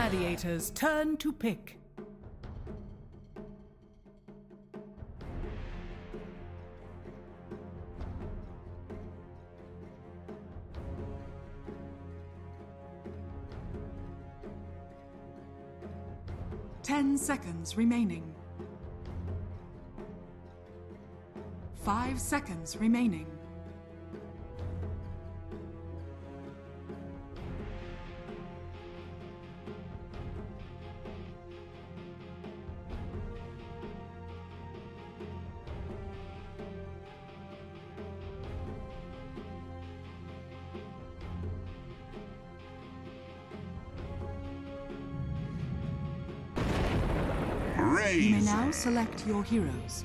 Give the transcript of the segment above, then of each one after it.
Gladiators, turn to pick. Ten seconds remaining. 5 seconds remaining. You may now select your heroes.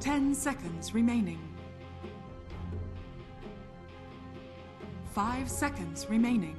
Ten seconds remaining. 5 seconds remaining.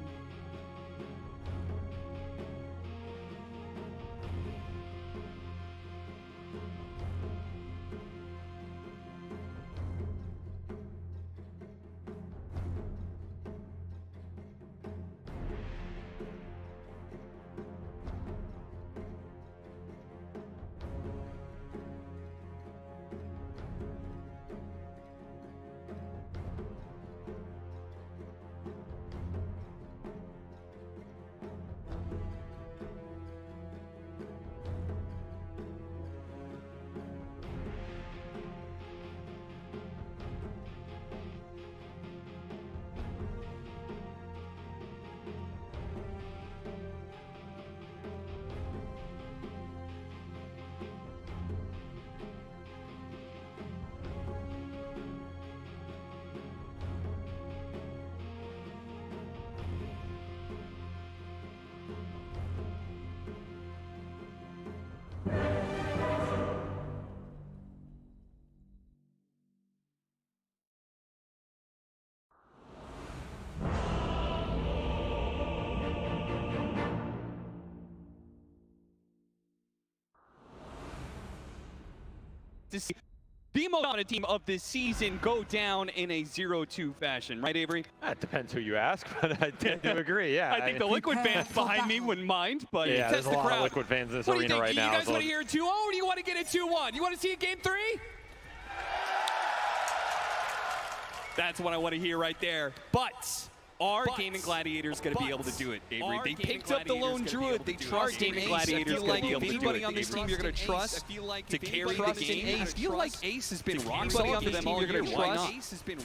To see the most dominant team of this season go down in a 0-2 fashion, right, Avery? It depends who you ask, but I tend to agree, yeah. I think the Liquid fans behind me wouldn't mind, but yeah, test there's the a lot crowd. of Liquid fans in this What do you arena think? right You now. guys want to hear a 2-0 or do you want to get a 2-1? You want to see a game 3? That's what I want to hear right there. But are Gaming Gladiators going to be able to do it, Avery? They picked up the lone druid. They trust Gaming Gladiators going to be able to do it. Anybody on this team you're going to trust to carry the game. I feel like Ace has been rock solid for them all year. Why not?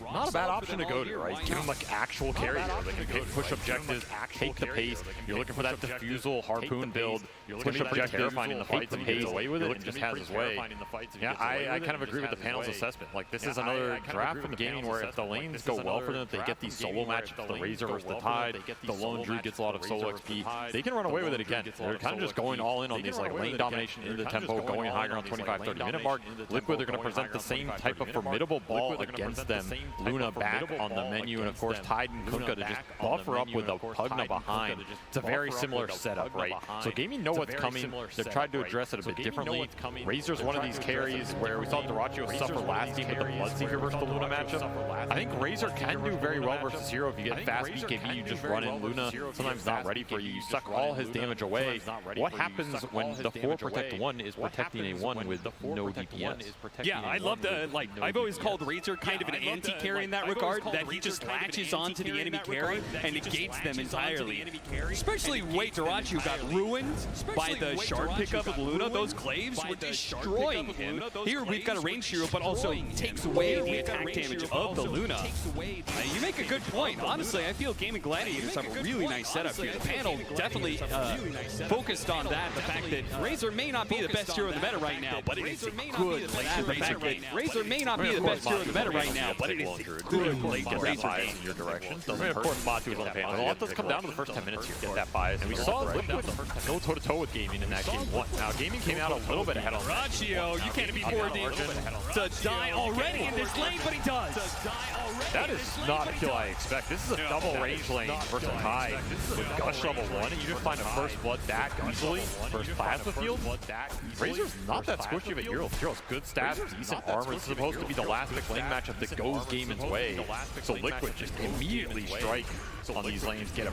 Not a bad option to go to, right? Give them like actual carry here. They can push objectives, take the pace. You're looking for that diffusal harpoon build, push objectives, take the pace, away with it, and just has his way. Yeah, I kind of agree with the panel's assessment. Like, this is another draft from gaming where if the lanes go well for them, if they get these solo matchups, the Razor versus the Tide, the Lone Druid gets a lot of solo XP, they can run away with it again. They're kind of just going all in on these like lane domination into the tempo, going higher on 25-30 minute mark. Liquid, they're going to present the same type of formidable ball against them. Luna back on the menu, and of course Tide and Kunkka to just buffer up with a Pugna behind. It's a very similar setup, right? So gaming know what's coming. They've tried to address it a bit differently. Razor's one of these carries where we saw Dyrachyo suffer last game with the Bloodseeker versus the Luna matchup. I think Razor can do very well versus Hero. If you get fast BKB, you just run in Luna, sometimes not ready for you. You suck all his damage away. What happens when the 4 protect 1 is protecting a 1 with no DPS? Yeah, I love the, like, I've always called Razor kind of an anti-carry in that regard, that he just latches onto the enemy carry and negates them entirely. Especially the way Dyrachyo got ruined by the shard pickup of Luna. Those Glaives were destroying him. Here we've got a range hero, but also takes away the attack damage of the Luna. You make a good point, honestly. honestly, I feel Gaming Gladiators have a really nice setup here. The panel definitely focused on that. The fact that Razor may not be the best hero in the meta right now, but it is a good late. Razor may not be the best hero in the meta right now, but it is a good late get that bias in your direction. Doesn't of course Matu is on the panel. A lot does come down to the first 10 minutes here. Get that bias. And we saw Liquid go toe-to-toe with Gaming in that game 1. Now, Gaming came out a little bit ahead on Ratio, you can't be more to die already in this lane, but he does. That is not a kill I expect. This is a double range lane versus Kai with Gush level 1, and you just find a first blood that easily. First plasma field. Razor's not that squishy of a hero. Hero's good stats, decent armor. This is supposed to be the last big lane matchup that goes Gamen's way. So Liquid just immediately strike on these lanes, get a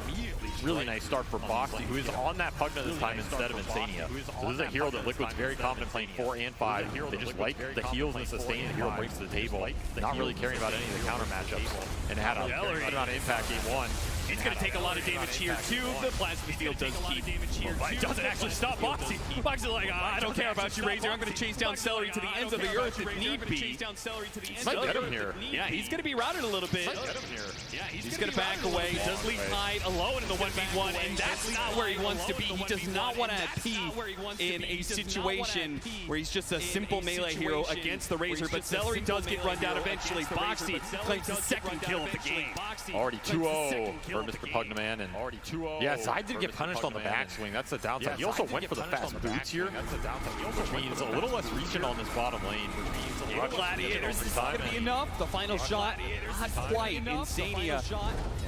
really nice start for Boxy, who is on that Pugna this time instead of Insania. So this is a hero that Liquid's very confident playing 4 and 5. They just like the heals and sustain the hero brings to the table, not really caring about any of the counter matchups, and had a good amount of impact game 1. He's going to take a lot of damage here, too. The plasma field does keep, but it doesn't actually stop Boxy. Boxy's like, I don't care about you, Razor. I'm going to chase down Celery to the ends of the earth if need be. Might get him here. Yeah, he's going to be routed a little bit. He's going to back away. Does leave Hyde alone in the 1v1, and that's not where he wants to be. He does not want to have P in a situation where he's just a simple melee hero against the Razor, but Celery does get run down eventually. Boxy claims the second kill of the game. Already 2-0 for Mr. Pugnaman, and already 2-0. Yeah, Zide did get punished on the backswing. That's the downside. He also went for the fast boots here, which means a little less reaching on this bottom lane. Gladiators, is that going to be enough? The final shot, not quite. Insania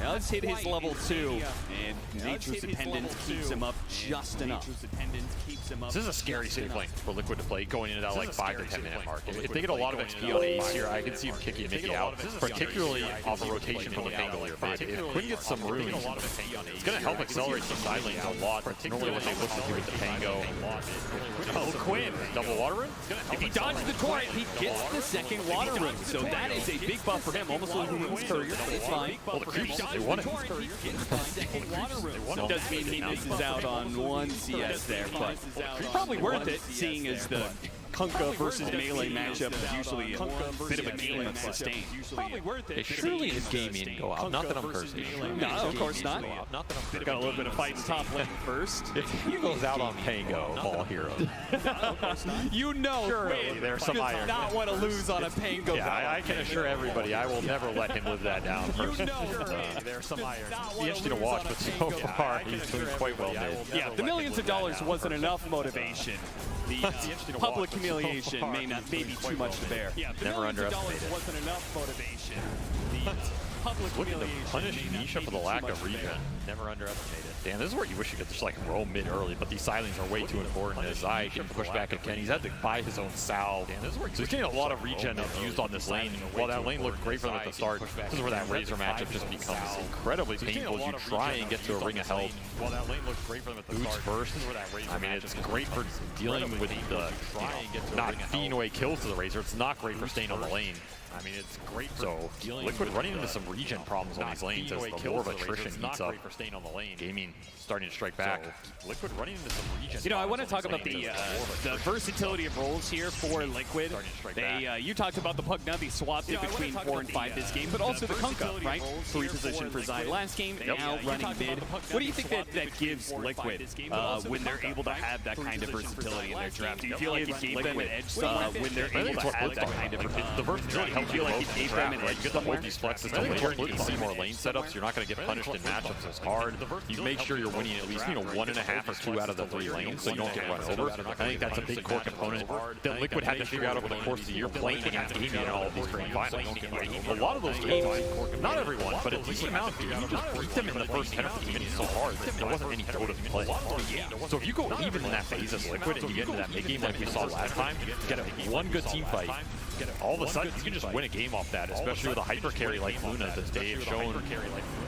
does hit his level 2, and Nature's Dependence keeps him up just enough. This is a scary safe lane for Liquid to play going into that like 5 to 10 minute mark. If they get a lot of XP on Ace here, I can see him kicking Mickey out, particularly off a rotation from the Pango here. If Quinn gets some runes, it's going to help accelerate some side lanes a lot, particularly when they look to do with the Pango. Oh, Quinn. Double water rune? If he dodges the torrent, he gets the second water rune. So that is a big buff for him. Almost losing his courier, but it's fine. Well, the creeps, they won it. So does mean he misses out on 1 CS there, but probably worth it, seeing as the Kunkka versus melee matchup is usually a bit of a game of sustain. Probably worth it. Surely his gaming go out. Not that I'm cursing. No, of course not. Got a little bit of fight in top lane first. If he goes out on Pango, ball hero. You know, Quinn there's some iron. does not want to lose on a Pango. Yeah, I can assure everybody, I will never let him live that down. You know, there's some iron. It'll be interesting to watch, but so far he's doing quite well made. Yeah, the millions of dollars wasn't enough motivation. The public humiliation may be too much to bear. Yeah, never underestimate it. Wasn't enough motivation. The public Looking to punish Nisha for the lack of regen. Never underestimate it. Damn, this is where you wish you could just like roll mid early, but these silings are way too important as Zai can push back again. He's had to buy his own salve. So he's getting a lot of regen used on this lane. While that lane looked great for them at the start, this is where that Razor matchup just becomes incredibly painful as you try and get to a ring of health. While that lane looked great for them at the start, first, I mean, it's great for dealing with the not feeding away kills to the Razor. It's not great for staying on the lane. I mean, it's great. So Liquid running into some regen problems on these lanes as the lore of attrition heats up. Gaming starting to strike back. Liquid running into some regen. You know, I want to talk about the versatility of roles here for Liquid. You talked about the Pugna. They swapped it between 4 and 5 this game, but also the Kunkka, right? Free position for Zai last game, now running mid. What do you think that gives Liquid when they're able to have that kind of versatility in their draft? Do you feel like it gave them an edge when they're able to have that kind of the versatility helps you like it gave them an edge. You get the multi-flex system where you can see more lane setups. You're not going to get punished in matchups as hard. You make sure you're winning at least 1.5 or 2 out of the 3 lanes so you don't get run over. I think that's a big core component that Liquid had to figure out over the course of the year playing against Gaming in all of these grand finals. A lot of those games, not everyone, but a decent amount, you just beat them in the first 10 or 15 minutes so hard that there wasn't any go to play. So if you go even in that phase as Liquid and you get into that mid game like we saw last time, get one good team fight, all of a sudden you can just win a game off that, especially with a hyper carry like Luna that they've shown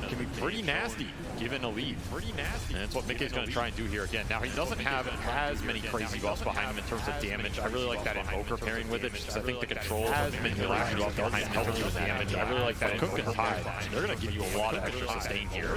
can be pretty nasty given a lead. And that's what Mickey's going to try and do here again. Now he doesn't have as many crazy buffs behind him in terms of damage. I really like that Invoker pairing with it just because I think the control has been flash buff behind him helping you with damage. I really like that Kunkka Tide. They're going to give you a lot of extra sustain here. I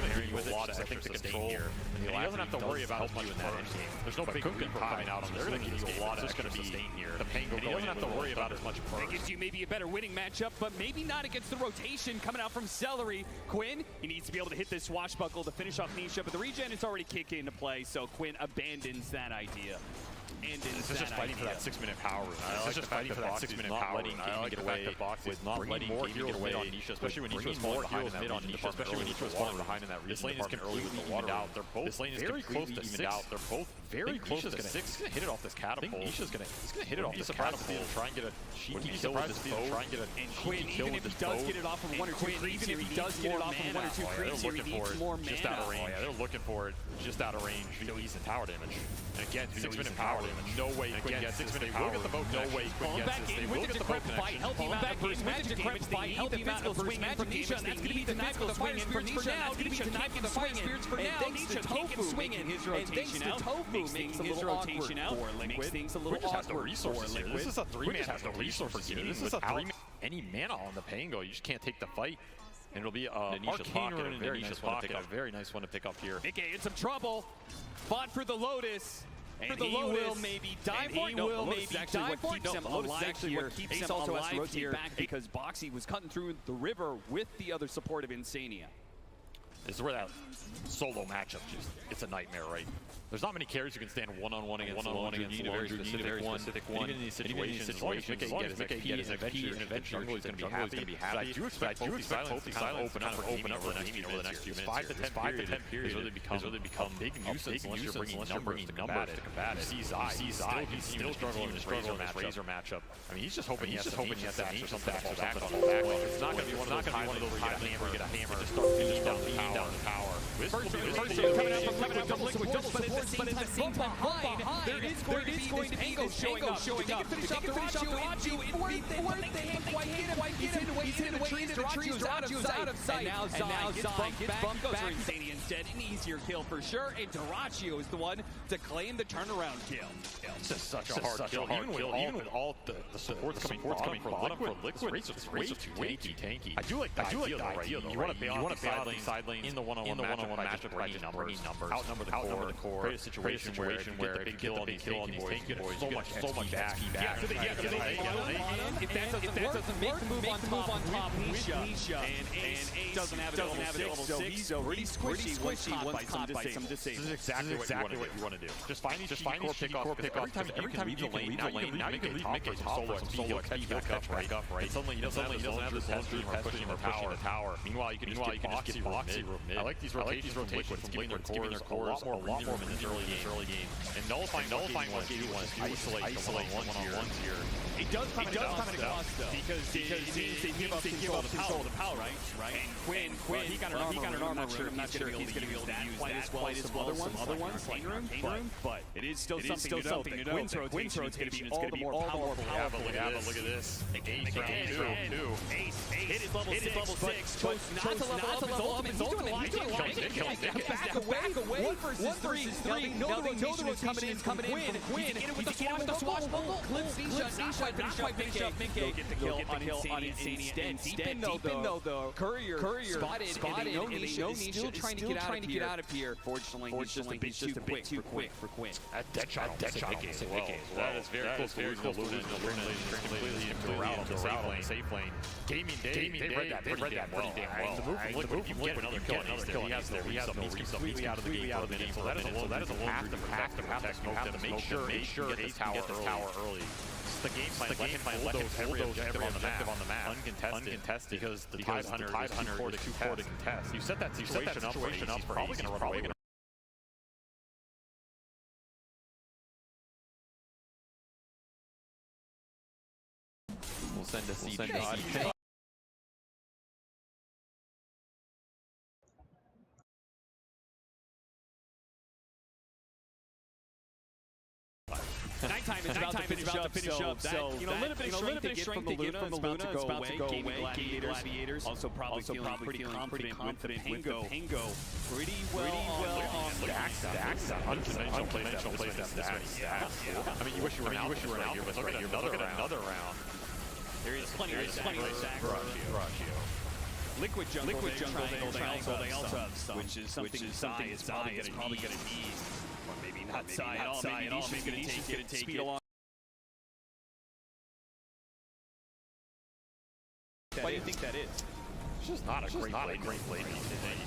think the control here. And he doesn't have to worry about helping you in that end game. There's no big Kunkka coming out on this. They're going to give you a lot of extra sustain here. The Pango doesn't have to worry about as much burn That gives you maybe a better winning matchup, but maybe not against the rotation coming out from Celery. Quinn, he needs to be able to hit this swashbuckle to finish off Nisha, but the regen is already kicking into play, so Quinn abandons that idea. This is just fighting for that 6-minute power. This is just fighting for that 6-minute power. I like the fact that Box is not letting more heroes mid on Nisha, especially when Nisha was falling behind in that region department. Especially when Nisha was falling behind in that region. This lane is completely evened out. They're both very close to 6. They're both very close to 6. He's gonna hit it off this catapult. Nisha's gonna hit it off this catapult. Try and get a cheeky kill with this bow. Try and get a cheeky kill with this bow. Even if he does get it off of 1 or 2 creeps, even if he does get it off of 1 or 2 creeps, he needs more mana. Just out of range. They're looking for it just out of range. No easy tower damage. And again, 6-minute power damage. No way. Quinn gets 6-minute power. Look at the boat. No way. Quinn gets this. They will get the boat connection. Healthy amount of burst magic damage. They need the physical swing in from Nisha. That's going to be denied for the fire spirits for now. Nisha denied for the fire spirits for now. Nisha Tofu swinging his rotation out. Tofu makes his rotation out. Makes things a little awkward for Liquid. This is a 3-man has no resource for Gaming. This is without any mana on the Pango. You just can't take the fight. And it'll be Arcane Rune into Nisha's pocket. A very nice one to pick up here. Nikkei in some trouble. Fought for the Lotus. And he will maybe die for it. He will maybe die for it. Lotus is actually what keeps him alive here back because Boxy was cutting through the river with the other support of Insania. This is where that solo matchup it's a nightmare, right? There's not many carries you can stand one-on-one against you need a very specific one. Even in these situations, as long as Mickey gets his XP, and eventually he's going to be happy. I do expect Hopey Silence to kind of open up over the next few minutes. 5 to 10 periods really become big nuisance unless you're bringing numbers to combat it. You see Zai, he's still struggling in this Razor matchup. I mean, he's just hoping he has to aim something back on the back. It's not going to be one of those times where you get a hammer and just start beating down the power. First coming out from Liquid, double support. But at the same time, behind, there is going to be Pango showing up. If they can finish off the Rachu, it would be worth it, but they can't quite get him. He's hidden away into the trees, Darachu's out of sight. And now Zai gets bumped back. Insania instead, an easier kill for sure, and Darachu is the one to claim the turnaround kill. This is such a hard kill, even with all the supports coming bottom for Liquid. It's way too tanky. I do like the idea though. You want to be on the side lane in the one-on-one matchup by just bringing numbers, outnumber the core. Create a situation where if you get the kill on these tanky boys, so much back. If that doesn't make the move on top, Nisha, and Ace doesn't have it level 6, so pretty squishy once caught by some disabled. This is exactly what you want to do. Just find these core pickoffs. Every time you leave the lane, now you can leave Mickey top for some solo XP, he'll catch back up, right? Suddenly he doesn't have this long stream pushing the tower. Meanwhile, you can just get Boxy mid. I like these rotations from Liquid, giving their cores a lot more in this early game. And nullifying what you want to isolate one-on-ones here. It does come at a cost though, because it means they give up control of the power, right? And Quinn, he got an armor room. I'm not sure if he's going to be able to use that quite as well as some other ones, Arcane room, but it is still something to note that Quinn's rotation is going to be all the more powerful. Look at this. Ace hit his level 6, chose not to level up his ultimate. He's doing a lot. Back away. 1 versus 3. Now they know the rotation's coming in from Quinn. He's with the swashbuckle. Clips Nisha. Not quite finish up Mickey. Get the kill on Insania. Instead, though, the Courier spotted and they know Nisha is still trying to get out of here. Fortunately, he's just a bit too quick for Quinn. That dead shot Mickey as well. That is very close to losing the route on the safe lane. Gaming Day, they read that pretty damn well. The move from Liquid, another kill. He has no completely out of the game. So that is a little have to protect Smoke them to make sure Ace can get this tower early. The game plan, let him every objective on the map, uncontested, because the Tide Hunter is too core to contest. You set that situation up for Ace, he's probably going to run away. We'll send a CP. Nighttime is about to finish up. So, a little bit of strength to get from the Luna. It's about to go away. Gaming Gladiators also probably feeling pretty confident with the Pango. Pretty well on Dax. Unconventional plays that Dax. I mean, you wish you were an Alpha right here, but look at another round. There is plenty of stack. Liquid jungle, they also have some, which is something Zai is probably going to need. Or maybe not Zai at all. Maybe Nisha's going to take speed along. do you think that is? It's just not a great blade.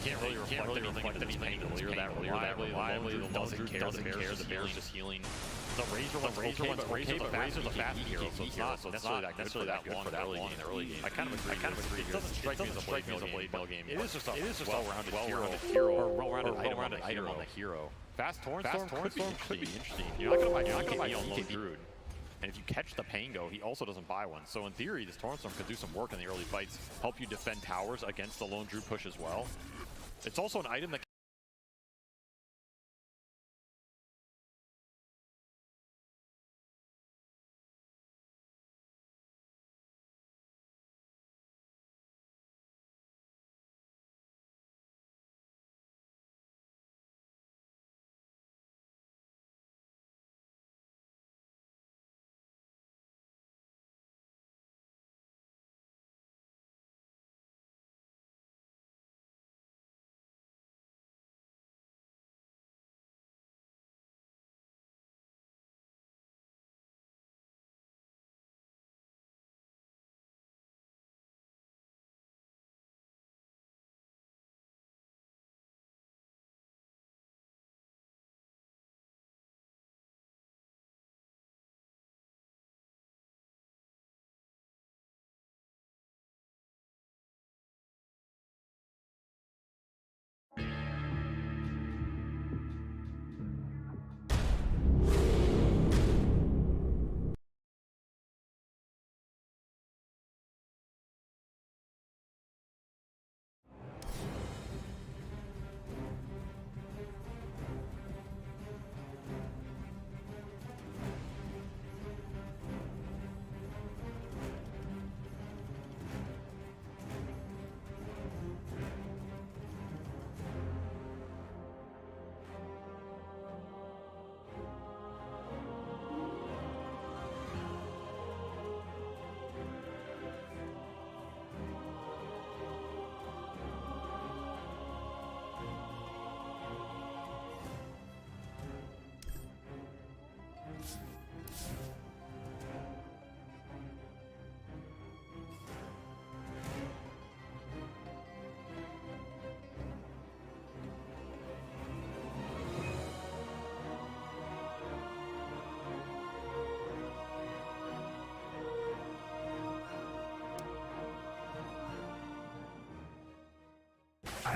You can't really reflect anything earlier that reliably. The doesn't care. The Bear's just healing. The Razor one's okay, but Razor's a fast hero, so it's not necessarily that good for that long in the early game. I kind of agree. It doesn't strike me as a blade mail game. It is just a well-rounded hero, or well-rounded item on the hero. Fast Tornstorm could be interesting. You're not gonna buy Lone Druid. And if you catch the Pango, he also doesn't buy one. So in theory, this Tornstorm could do some work in the early fights, help you defend towers against the Lone Druid push as well. It's also an item that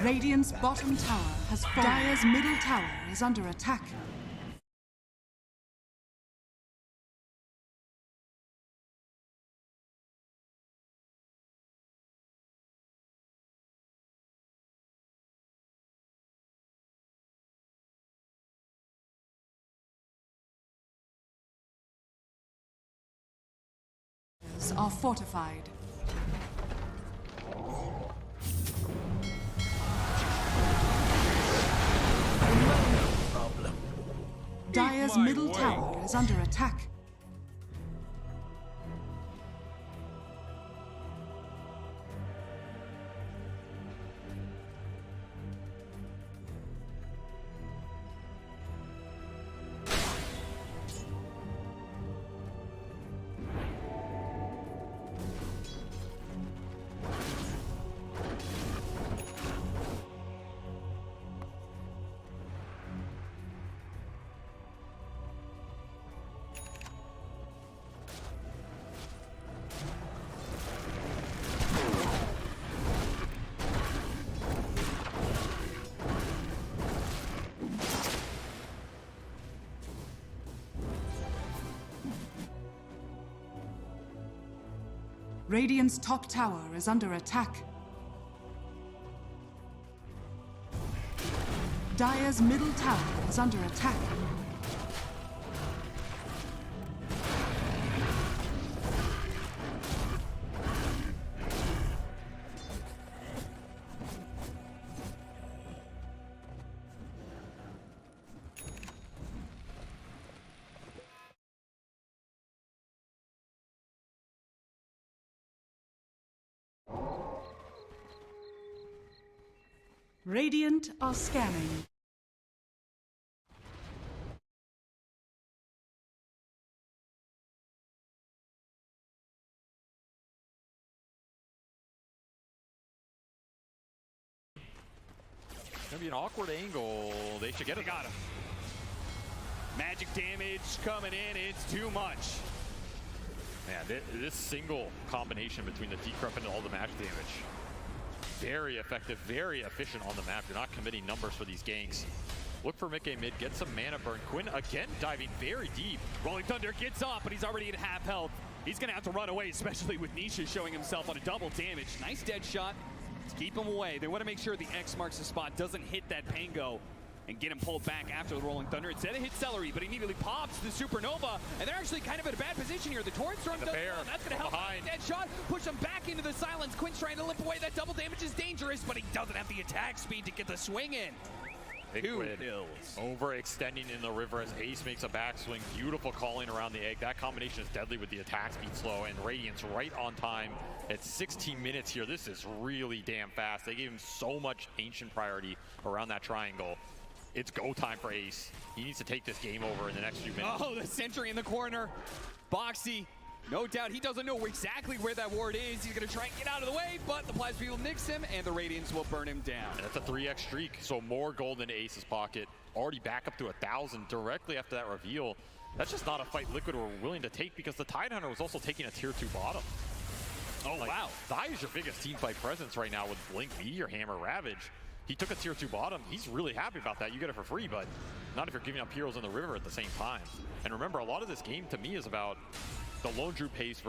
Radiant's bottom tower has fallen. Dire's middle tower is under attack. Are fortified. Dire's middle tower is under attack. Radiant's top tower is under attack. Dire's middle tower is under attack. Radiant are scanning. Gonna be an awkward angle. They should get it. They got him. Magic damage coming in. It's too much. Man, this single combination between the decrep and all the magic damage, very effective, very efficient on the map. You're not committing numbers for these ganks. Look for Mickey mid, get some mana burn. Quinn again diving very deep. Rolling Thunder gets off, but he's already at half health. He's going to have to run away, especially with Nisha showing himself on a double damage. Nice dead shot to keep him away. They want to make sure the X marks the spot, doesn't hit that Pango, and get him pulled back after the Rolling Thunder. Instead it hits Celery, but he immediately pops the Supernova, and they're actually kind of in a bad position here. The Torrent Storm does well. That's going to help. Behind. Dead shot, push him back into the silence. Quinn's trying to limp away. That double damage is dangerous, but he doesn't have the attack speed to get the swing in. Big Two Quinn kills. overextending in the river as Ace makes a backswing. Beautiful calling around the egg. That combination is deadly with the attack speed slow, and Radiance right on time at 16 minutes here. This is really damn fast. They gave him so much ancient priority around that triangle. It's go time for Ace. He needs to take this game over in the next few minutes. Oh, the sentry in the corner. Boxy, no doubt he doesn't know exactly where that ward is. He's going to try and get out of the way, but the Plasma Beetle nicks him, and the Radiance will burn him down. And that's a 3x streak, so more gold into Ace's pocket. Already back up to 1,000 directly after that reveal. That's just not a fight Liquid were willing to take, because the Tidehunter was also taking a tier 2 bottom. Oh, wow. Zai is your biggest team fight presence right now with Blink, Meteor Hammer, Ravage. He took a tier 2 bottom. He's really happy about that. You get it for free, but not if you're giving up heroes in the river at the same time. And remember, a lot of this game to me is about the Lone Druid pace versus